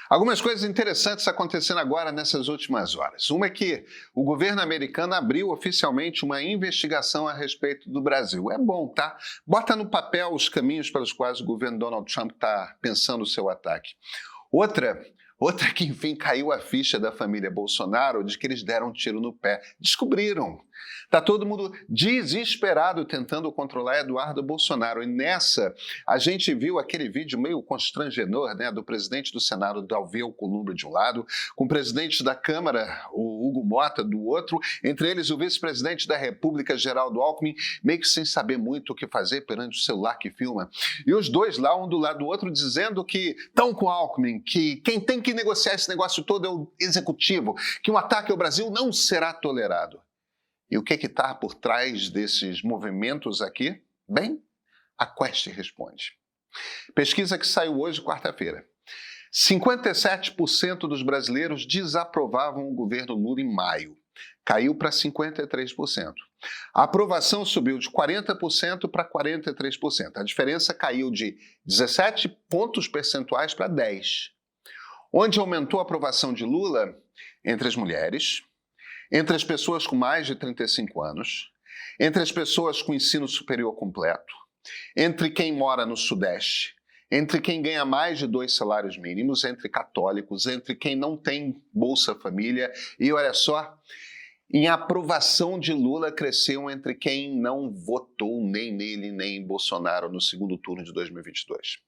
Algumas coisas interessantes acontecendo agora nessas últimas horas. Uma é que o governo americano abriu oficialmente uma investigação a respeito do Brasil. É bom, tá? Bota no papel os caminhos pelos quais o governo Donald Trump está pensando o seu ataque. Outra que, enfim, caiu a ficha da família Bolsonaro de que eles deram um tiro no pé. Descobriram. Está todo mundo desesperado tentando controlar Eduardo Bolsonaro. E nessa, a gente viu aquele vídeo meio constrangedor, né, do presidente do Senado, Davi Alcolumbre, de um lado, com o presidente da Câmara, o Hugo Mota, do outro, entre eles o vice-presidente da República, Geraldo Alckmin, meio que sem saber muito o que fazer perante o celular que filma. E os dois lá, um do lado do outro, dizendo que estão com Alckmin, que quem tem que negociar esse negócio todo é o executivo, que um ataque ao Brasil não será tolerado. E o que está por trás desses movimentos aqui? Bem, a Quest responde. Pesquisa que saiu hoje, quarta-feira. 57% dos brasileiros desaprovavam o governo Lula em maio. Caiu para 53%. A aprovação subiu de 40% para 43%. A diferença caiu de 17 pontos percentuais para 10. Onde aumentou a aprovação de Lula? Entre as mulheres, entre as pessoas com mais de 35 anos, entre as pessoas com ensino superior completo, entre quem mora no Sudeste, entre quem ganha mais de 2 salários mínimos, entre católicos, entre quem não tem Bolsa Família. E olha só, em aprovação de Lula cresceu entre quem não votou nem nele nem em Bolsonaro no segundo turno de 2022.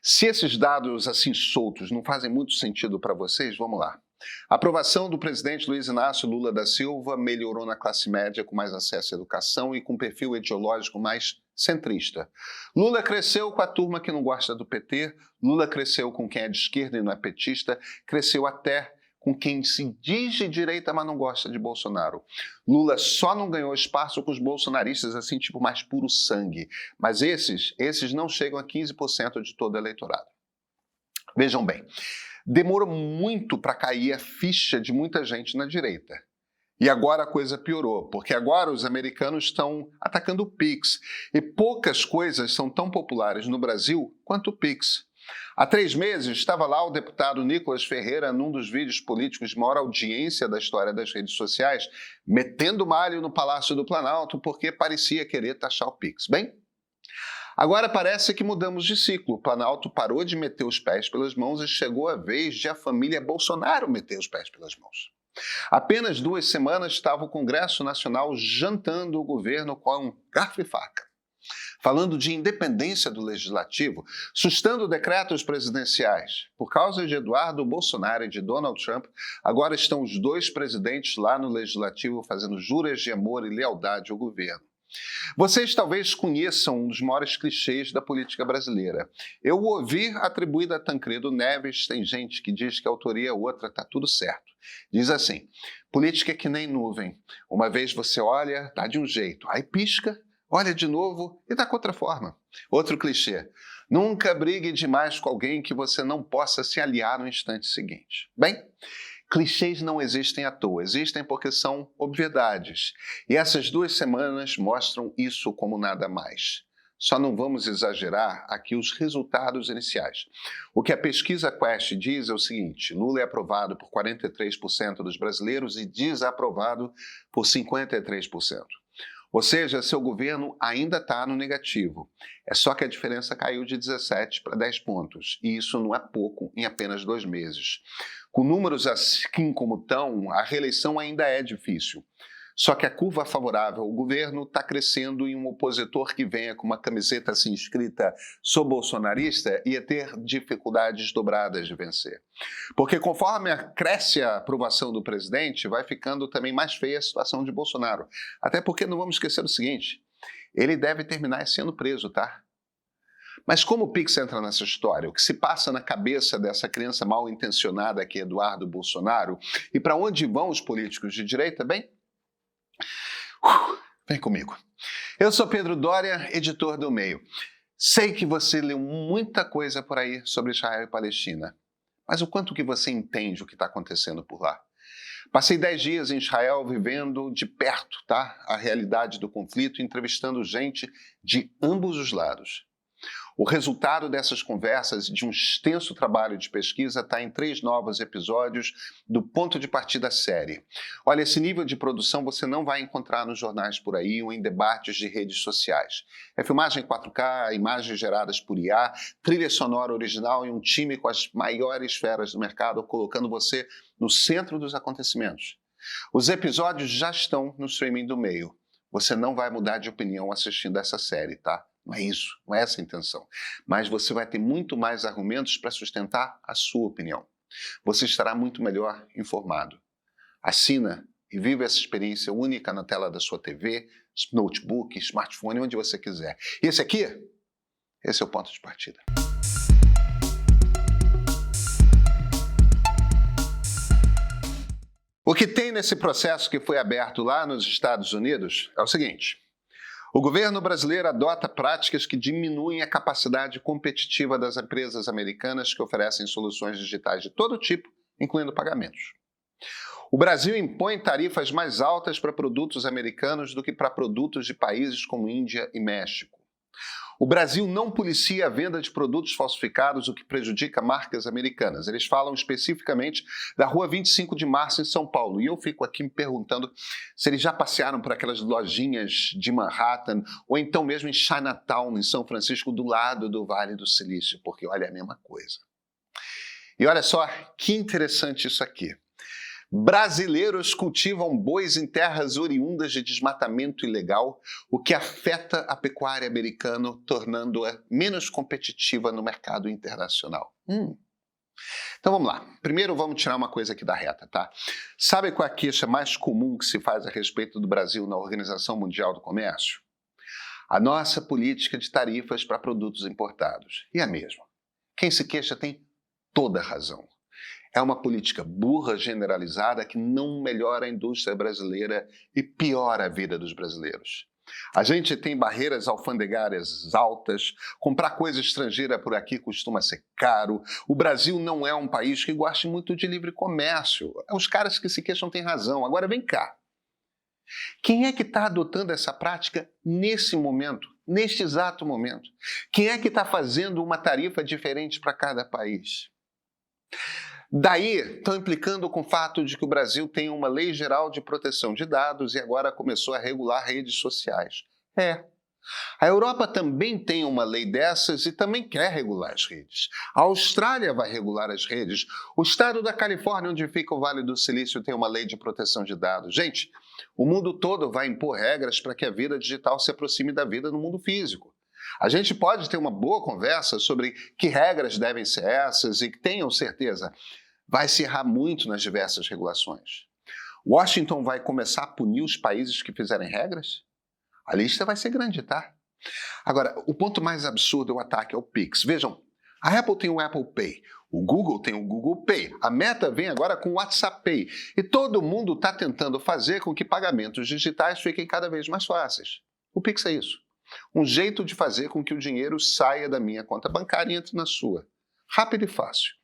Se esses dados assim soltos não fazem muito sentido para vocês, vamos lá. A aprovação do presidente Luiz Inácio Lula da Silva melhorou na classe média com mais acesso à educação e com perfil ideológico mais centrista. Lula cresceu com a turma que não gosta do PT, Lula cresceu com quem é de esquerda e não é petista, cresceu até com quem se diz de direita, mas não gosta de Bolsonaro. Lula só não ganhou espaço com os bolsonaristas, assim, tipo, mais puro sangue. Mas esses não chegam a 15% de todo o eleitorado. Vejam bem, demorou muito para cair a ficha de muita gente na direita. E agora a coisa piorou, porque agora os americanos estão atacando o Pix. E poucas coisas são tão populares no Brasil quanto o Pix. Há 3 meses estava lá o deputado Nicolas Ferreira num dos vídeos políticos de maior audiência da história das redes sociais, metendo malho no Palácio do Planalto porque parecia querer taxar o Pix. Bem, agora parece que mudamos de ciclo. O Planalto parou de meter os pés pelas mãos e chegou a vez de a família Bolsonaro meter os pés pelas mãos. Apenas 2 semanas estava o Congresso Nacional jantando o governo com garfo e faca, falando de independência do Legislativo, sustando decretos presidenciais. Por causa de Eduardo Bolsonaro e de Donald Trump, agora estão os 2 presidentes lá no Legislativo fazendo juras de amor e lealdade ao governo. Vocês talvez conheçam um dos maiores clichês da política brasileira. Eu ouvi atribuído a Tancredo Neves, tem gente que diz que a autoria é outra, tá tudo certo. Diz assim: política é que nem nuvem. Uma vez você olha, tá de um jeito, aí pisca, olha de novo e dá com outra forma. Outro clichê: nunca brigue demais com alguém que você não possa se aliar no instante seguinte. Bem, clichês não existem à toa, existem porque são obviedades. E essas 2 semanas mostram isso como nada mais. Só não vamos exagerar aqui os resultados iniciais. O que a pesquisa Quest diz é o seguinte: Lula é aprovado por 43% dos brasileiros e desaprovado por 53%. Ou seja, seu governo ainda está no negativo. É só que a diferença caiu de 17 para 10 pontos. E isso não é pouco em apenas 2 meses. Com números assim como estão, a reeleição ainda é difícil. Só que a curva favorável ao governo está crescendo e um opositor que venha com uma camiseta assim escrita "sou bolsonarista" ia ter dificuldades dobradas de vencer. Porque conforme cresce a aprovação do presidente, vai ficando também mais feia a situação de Bolsonaro. Até porque não vamos esquecer o seguinte: ele deve terminar esse ano preso, tá? Mas como o Pix entra nessa história? O que se passa na cabeça dessa criança mal intencionada que é Eduardo Bolsonaro? E para onde vão os políticos de direita? Bem, vem comigo. Eu sou Pedro Doria, editor do Meio. Sei que você leu muita coisa por aí sobre Israel e Palestina, mas o quanto que você entende o que está acontecendo por lá? Passei 10 dias em Israel vivendo de perto, tá? A realidade do conflito, entrevistando gente de ambos os lados. O resultado dessas conversas e de um extenso trabalho de pesquisa está em 3 novos episódios do Ponto de Partida série. Olha, esse nível de produção você não vai encontrar nos jornais por aí ou em debates de redes sociais. É filmagem 4K, imagens geradas por IA, trilha sonora original e um time com as maiores feras do mercado colocando você no centro dos acontecimentos. Os episódios já estão no streaming do Meio. Você não vai mudar de opinião assistindo essa série, tá? Não é isso, não é essa a intenção. Mas você vai ter muito mais argumentos para sustentar a sua opinião. Você estará muito melhor informado. Assina e viva essa experiência única na tela da sua TV, notebook, smartphone, onde você quiser. E esse aqui, esse é o Ponto de Partida. O que tem nesse processo que foi aberto lá nos Estados Unidos é o seguinte: o governo brasileiro adota práticas que diminuem a capacidade competitiva das empresas americanas que oferecem soluções digitais de todo tipo, incluindo pagamentos. O Brasil impõe tarifas mais altas para produtos americanos do que para produtos de países como Índia e México. O Brasil não policia a venda de produtos falsificados, o que prejudica marcas americanas. Eles falam especificamente da Rua 25 de Março, em São Paulo. E eu fico aqui me perguntando se eles já passearam por aquelas lojinhas de Manhattan ou então mesmo em Chinatown, em São Francisco, do lado do Vale do Silício, porque olha, é a mesma coisa. E olha só que interessante isso aqui. Brasileiros cultivam bois em terras oriundas de desmatamento ilegal, o que afeta a pecuária americana, tornando-a menos competitiva no mercado internacional. Então vamos lá. Primeiro vamos tirar uma coisa aqui da reta, tá? Sabe qual é a queixa mais comum que se faz a respeito do Brasil na Organização Mundial do Comércio? A nossa política de tarifas para produtos importados. E a mesma. Quem se queixa tem toda a razão. É uma política burra, generalizada, que não melhora a indústria brasileira e piora a vida dos brasileiros. A gente tem barreiras alfandegárias altas, comprar coisa estrangeira por aqui costuma ser caro, o Brasil não é um país que goste muito de livre comércio. Os caras que se queixam têm razão. Agora vem cá. Quem é que está adotando essa prática nesse momento, neste exato momento? Quem é que está fazendo uma tarifa diferente para cada país? Daí, estão implicando com o fato de que o Brasil tem uma lei geral de proteção de dados e agora começou a regular redes sociais. A Europa também tem uma lei dessas e também quer regular as redes. A Austrália vai regular as redes. O estado da Califórnia, onde fica o Vale do Silício, tem uma lei de proteção de dados. Gente, o mundo todo vai impor regras para que a vida digital se aproxime da vida no mundo físico. A gente pode ter uma boa conversa sobre que regras devem ser essas e que tenham certeza, vai se errar muito nas diversas regulações. Washington vai começar a punir os países que fizerem regras? A lista vai ser grande, tá? Agora, o ponto mais absurdo é o ataque ao Pix. Vejam, a Apple tem o Apple Pay, o Google tem o Google Pay, a Meta vem agora com o WhatsApp Pay e todo mundo está tentando fazer com que pagamentos digitais fiquem cada vez mais fáceis. O Pix é isso. Um jeito de fazer com que o dinheiro saia da minha conta bancária e entre na sua. Rápido e fácil.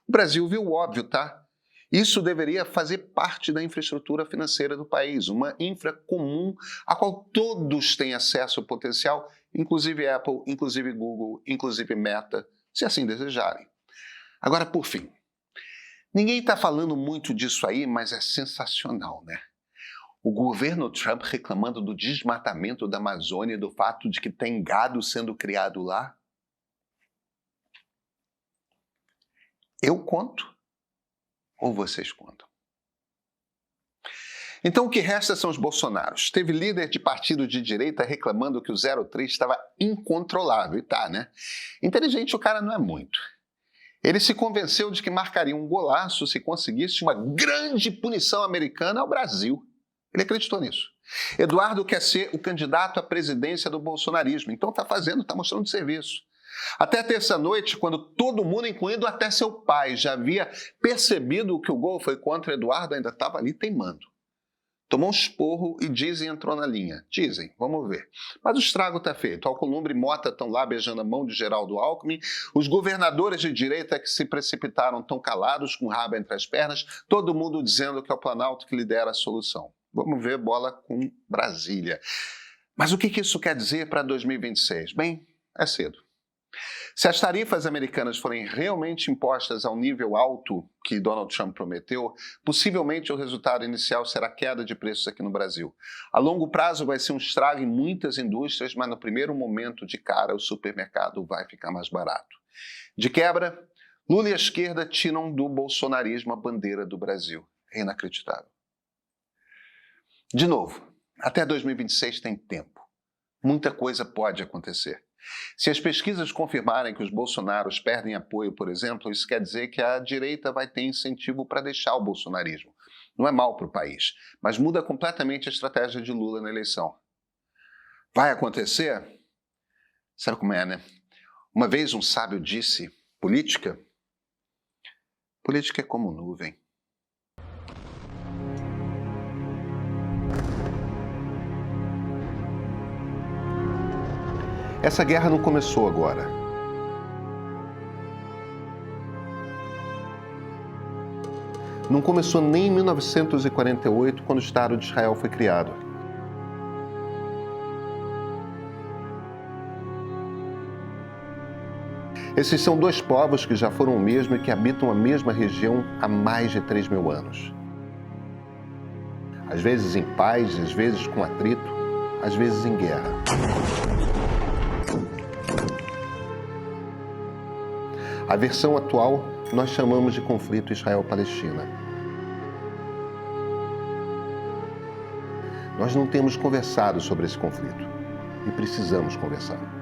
O Brasil viu o óbvio, tá? Isso deveria fazer parte da infraestrutura financeira do país, uma infra comum a qual todos têm acesso potencial, inclusive Apple, inclusive Google, inclusive Meta, se assim desejarem. Agora, por fim, ninguém está falando muito disso aí, mas é sensacional, né? O governo Trump reclamando do desmatamento da Amazônia e do fato de que tem gado sendo criado lá. Eu conto ou vocês contam? Então o que resta são os Bolsonaros. Teve líder de partido de direita reclamando que o 03 estava incontrolável. E tá, né? Inteligente o cara não é muito. Ele se convenceu de que marcaria um golaço se conseguisse uma grande punição americana ao Brasil. Ele acreditou nisso. Eduardo quer ser o candidato à presidência do bolsonarismo, então está mostrando serviço. Até terça-noite, quando todo mundo, incluindo até seu pai, já havia percebido que o gol foi contra Eduardo, ainda estava ali teimando. Tomou um esporro e Dizem entrou na linha. Dizem, vamos ver. Mas o estrago está feito. Alcolumbre e Mota estão lá beijando a mão de Geraldo Alckmin. Os governadores de direita que se precipitaram estão calados, com o rabo entre as pernas. Todo mundo dizendo que é o Planalto que lidera a solução. Vamos ver bola com Brasília. Mas o que isso quer dizer para 2026? Bem, é cedo. Se as tarifas americanas forem realmente impostas ao nível alto que Donald Trump prometeu, possivelmente o resultado inicial será queda de preços aqui no Brasil. A longo prazo vai ser um estrago em muitas indústrias, mas no primeiro momento de cara o supermercado vai ficar mais barato. De quebra, Lula e a esquerda tiram do bolsonarismo a bandeira do Brasil. É inacreditável. De novo, até 2026 tem tempo. Muita coisa pode acontecer. Se as pesquisas confirmarem que os bolsonaros perdem apoio, por exemplo, isso quer dizer que a direita vai ter incentivo para deixar o bolsonarismo. Não é mal para o país, mas muda completamente a estratégia de Lula na eleição. Vai acontecer? Sabe como é, né? Uma vez um sábio disse, política é como nuvem. Essa guerra não começou agora. Não começou nem em 1948, quando o Estado de Israel foi criado. Esses são dois povos que já foram o mesmo e que habitam a mesma região há mais de 3.000 anos. Às vezes em paz, às vezes com atrito, às vezes em guerra. A versão atual nós chamamos de conflito Israel-Palestina. Nós não temos conversado sobre esse conflito e precisamos conversar.